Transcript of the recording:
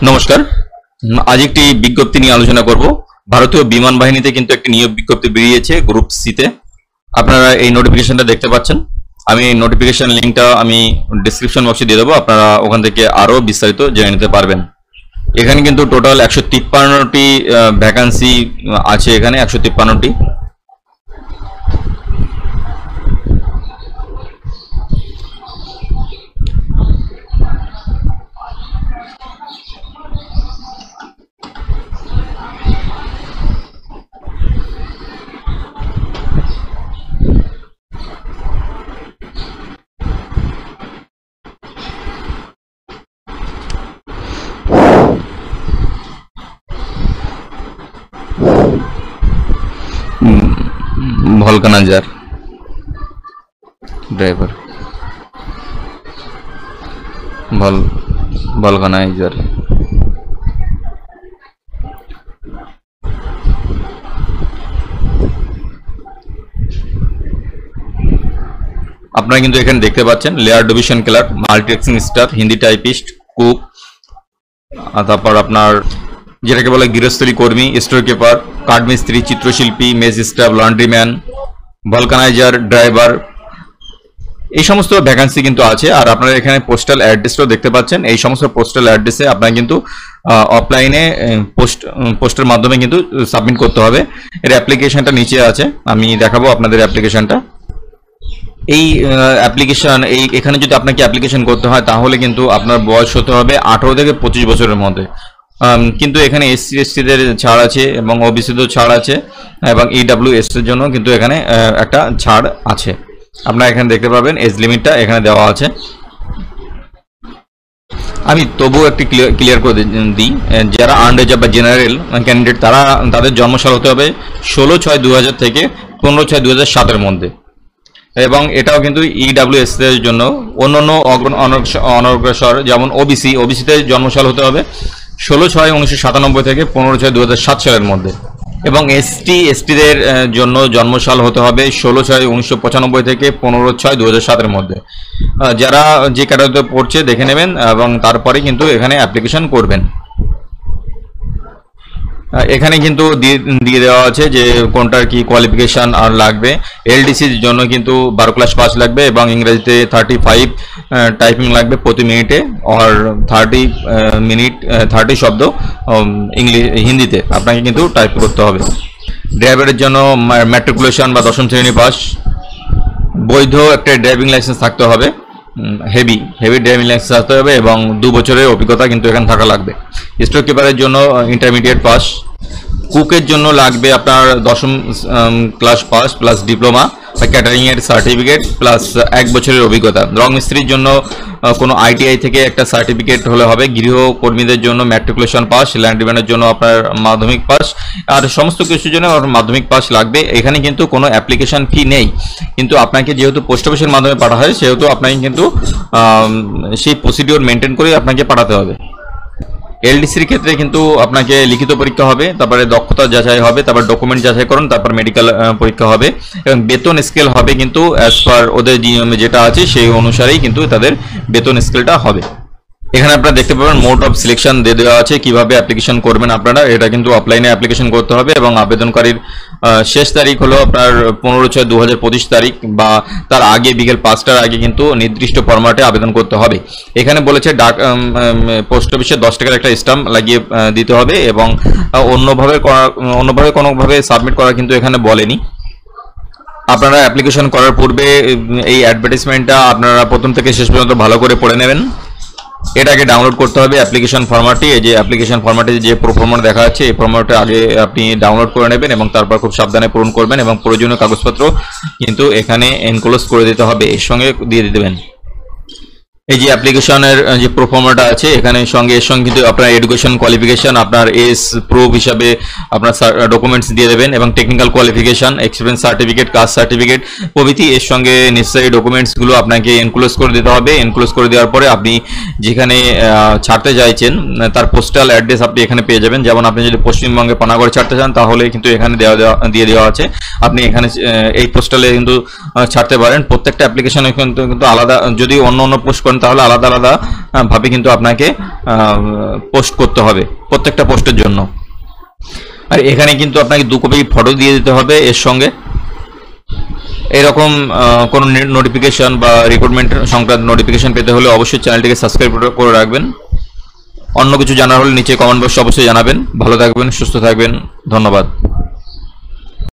নমস্কার। আজ একটি বিজ্ঞপ্তি নিয়ে আলোচনা করব। ভারতীয় বিমান বাহিনীতে কিন্তু একটি নিয়োগ বিজ্ঞপ্তি বেরিয়েছে গ্রুপ সিতে। আপনারা এই নোটিফিকেশনটা দেখতে পাচ্ছেন। আমি এই নোটিফিকেশন লিঙ্কটা আমি ডেসক্রিপশন বক্সে দিয়ে দেবো, আপনারা ওখান থেকে আরো বিস্তারিত জেনে নিতে পারবেন। এখানে কিন্তু টোটাল 153টি ভ্যাকান্সি আছে, এখানে 153টি। Vulcaniser driver, vulcaniser. আপনারা কিন্তু এখানে দেখতে পাচ্ছেন lower division clerk, multitasking staff, Hindi typist, cook, তারপর আপনার যেটাকে বলে গৃহস্থলী কর্মী, স্টোর কিপার, কাঠ মিস্ত্রি, চিত্রশিল্পী, মেজ স্টাফ, লন্ড্রিম্যান, ভলকানাইজার, ড্রাইভার, এই সমস্ত ভ্যাকান্সি কিন্তু আছে। আর আপনারা এখানে পোস্টাল অ্যাড্রেসটাও দেখতে পাচ্ছেন। এই সমস্ত পোস্টাল অ্যাড্রেসে আপনারা কিন্তু অফলাইনে পোস্টের মাধ্যমে কিন্তু সাবমিট করতে হবে। এর অ্যাপ্লিকেশনটা নিচে আছে, আমি দেখাবো আপনাদের অ্যাপ্লিকেশনটা। এই অ্যাপ্লিকেশন এখানে যদি আপনাকে অ্যাপ্লিকেশন করতে হয় তাহলে কিন্তু আপনার বয়স হতে হবে 18 থেকে 25 বছরের মধ্যে। কিন্তু এখানে এসসি এসটিদের ছাড় আছে এবং ওবিসিদের ছাড় আছে এবং ইডব্লিউএস এর জন্য কিন্তু এখানে একটা ছাড় আছে। আপনারা এখানে দেখতে পাবেন এজ লিমিটটা এখানে দেওয়া আছে। আমি তবুও একটি ক্লিয়ার করে দিই, যারা আনরিজার্ভ বা জেনারেল ক্যান্ডিডেট তাদের জন্মসাল হতে হবে 16/6/2000 থেকে 15/6/2007 মধ্যে। এবং এটাও কিন্তু ইডব্লিউএস এর জন্য। অন্যান্য অনগ্রসর যেমন ওবিসিতে জন্মসাল হতে হবে 16/6/1997 থেকে 15/6/2007 সালের মধ্যে। এবং এসটিদের জন্য জন্মসাল হতে হবে 16/6/1995 থেকে 15/6/2007 মধ্যে। যারা যে ক্যাটাগরিতে পড়ছে দেখে নেবেন এবং তারপরে কিন্তু এখানে অ্যাপ্লিকেশন করবেন। এখানে কিন্তু দিয়ে দেওয়া আছে যে কোনটার কি কোয়ালিফিকেশন আর লাগবে। এলডিসির জন্য কিন্তু 12 ক্লাস পাস লাগবে এবং ইংরেজিতে 35 টাইপিং লাগবে প্রতি মিনিটে, আর 30 শব্দ হিন্দিতে আপনাকে কিন্তু টাইপ করতে হবে। ড্রাইভারের জন্য ম্যাট্রিকুলেশন বা 10ম শ্রেণী পাস, বৈধ একটা ড্রাইভিং লাইসেন্স থাকতে হবে, হেভি ড্রাইভিং লাইসেন্স থাকতে হবে এবং 2 বছরের অভিজ্ঞতা কিন্তু এখানে থাকা লাগবে। স্টোর কিপারের জন্য ইন্টারমিডিয়েট পাস। কুকের জন্য লাগবে আপনার 10ম ক্লাস পাস প্লাস ডিপ্লোমা বা ক্যাটারিং এর সার্টিফিকেট প্লাস 1 বছরের অভিজ্ঞতা। রং মিস্ত্রির জন্য কোনো আইটিআই থেকে একটা সার্টিফিকেট হলে হবে। গৃহকর্মীদের জন্য ম্যাট্রিকুলেশন পাস, ল্যান্ডম্যানের জন্য আপনার মাধ্যমিক পাস, আর সমস্ত কিছুর জন্য মাধ্যমিক পাস লাগবে। এখানে কিন্তু কোনো অ্যাপ্লিকেশন ফি নেই, কিন্তু আপনাকে যেহেতু পোস্ট অফিসের মাধ্যমে পাঠানো হয় সেহেতু আপনাকে কিন্তু সেই প্রসিডিওর মেনটেন করে আপনাকে পাঠাতে হবে। এলডিসির ক্ষেত্রে কিন্তু আপনাকে লিখিত পরীক্ষা হবে, তারপরে দক্ষতা যাচাই হবে, তারপর ডকুমেন্ট যাচাই করুন, তারপর মেডিকেল পরীক্ষা হবে এবং বেতন স্কেল হবে কিন্তু অ্যাজ পার ওদের নিয়মে যেটা আছে সেই অনুসারেই কিন্তু তাদের বেতন স্কেলটা হবে। এখানে আপনারা দেখতে পাবেন মোড অফ সিলেকশন দিয়ে দেওয়া আছে, কিভাবে অ্যাপ্লিকেশন করবেন আপনারা। এটা কিন্তু অফলাইনে অ্যাপ্লিকেশন করতে হবে এবং আবেদনকারীর শেষ তারিখ হলো আপনার 15/6/2025 তারিখ বা তার আগে বিকেল 5টার আগে কিন্তু নির্দিষ্ট ফরম্যাটে আবেদন করতে হবে। এখানে বলেছে পোস্ট অফিসে 10 টাকার একটা স্ট্যাম্প লাগিয়ে দিতে হবে এবং অন্যভাবে কোনোভাবে সাবমিট করা কিন্তু এখানে বলেনি। আপনারা অ্যাপ্লিকেশন করার পূর্বে এই অ্যাডভার্টাইজমেন্টটা আপনারা প্রথম থেকে শেষ পর্যন্ত ভালো করে পড়ে নেবেন। এটাকে ডাউনলোড করতে হবে অ্যাপ্লিকেশন ফরম্যাটে। এই যে অ্যাপ্লিকেশন ফরম্যাটে যে ফরম্যাট দেখা যাচ্ছে এই ফরম্যাটে আগে আপনি ডাউনলোড করে নেবেন এবং তারপর খুব সাবধানে পূরণ করবেন এবং প্রয়োজনীয় কাগজপত্র কিন্তু এখানে এনক্লোজ করে দিতে হবে, এর সঙ্গে দিয়ে দেবেন। এই যে অ্যাপ্লিকেশনের যে প্রোফর্মাটা আছে এখানে এর সঙ্গে কিন্তু আপনার এডুকেশন কোয়ালিফিকেশন, আপনার এজ প্রুফ হিসাবে আপনার ডকুমেন্টস দিয়ে দেবেন এবং technical qualification, experience certificate, caste certificate প্রভৃতি এর সঙ্গে নেসেসারি ডকুমেন্টসগুলো আপনাকে এনক্লোজ করে দিতে হবে। এনক্লোজ করে দেওয়ার পরে আপনি যেখানে ছাড়তে চাইছেন তার পোস্টাল অ্যাড্রেস আপনি এখানে পেয়ে যাবেন। যেমন আপনি যদি পশ্চিমবঙ্গে পানাগড়ে ছাড়তে চান তাহলে কিন্তু এখানে দিয়ে দেওয়া আছে, আপনি এখানে এই পোস্টালে কিন্তু ছাড়তে পারেন। প্রত্যেকটা অ্যাপ্লিকেশনে কিন্তু আলাদা, যদি অন্য পোস্ট করেন তাহলে আলাদা আলাদা ভাবে কিন্তু আপনাকে পোস্ট করতে হবে প্রত্যেকটা পোস্টের জন্য। আর এখানে কিন্তু আপনাকে 2 কপি ফটো দিয়ে দিতে হবে এর সঙ্গে। এরকম কোনো নোটিফিকেশন বা রিক্রুটমেন্ট সংক্রান্ত নোটিফিকেশন পেতে হলে অবশ্যই চ্যানেলটিকে সাবস্ক্রাইব করে রাখবেন। অন্য কিছু জানার হলে নিচে কমেন্ট বক্সে অবশ্যই জানাবেন। ভালো থাকবেন, সুস্থ থাকবেন, ধন্যবাদ।